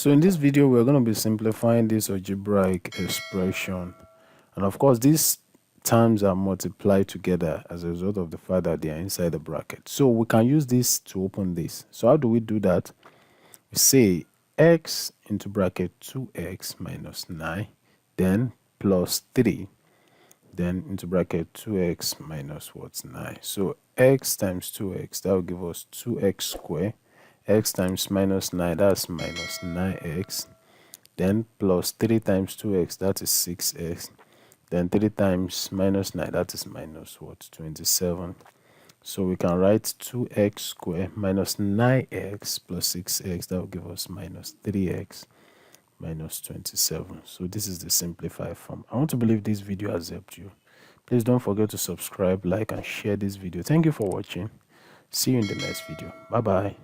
So in this video, we're going to be simplifying this algebraic expression. And of course, these terms are multiplied together as a result of the fact that they are inside the bracket. So we can use this to open this. So how do we do that? We say x into bracket 2x minus 9, then plus 3, then into bracket 2x minus what's 9. So x times 2x, that will give us 2x squared. X times minus 9, that's minus 9x. Then plus 3 times 2x, that is 6x. Then 3 times minus 9, that is minus what? 27. So we can write 2x squared minus 9x plus 6x, that will give us minus 3x minus 27. So this is the simplified form. I want to believe this video has helped you. Please don't forget to subscribe, like, and share this video. Thank you for watching. See you in the next video. Bye bye.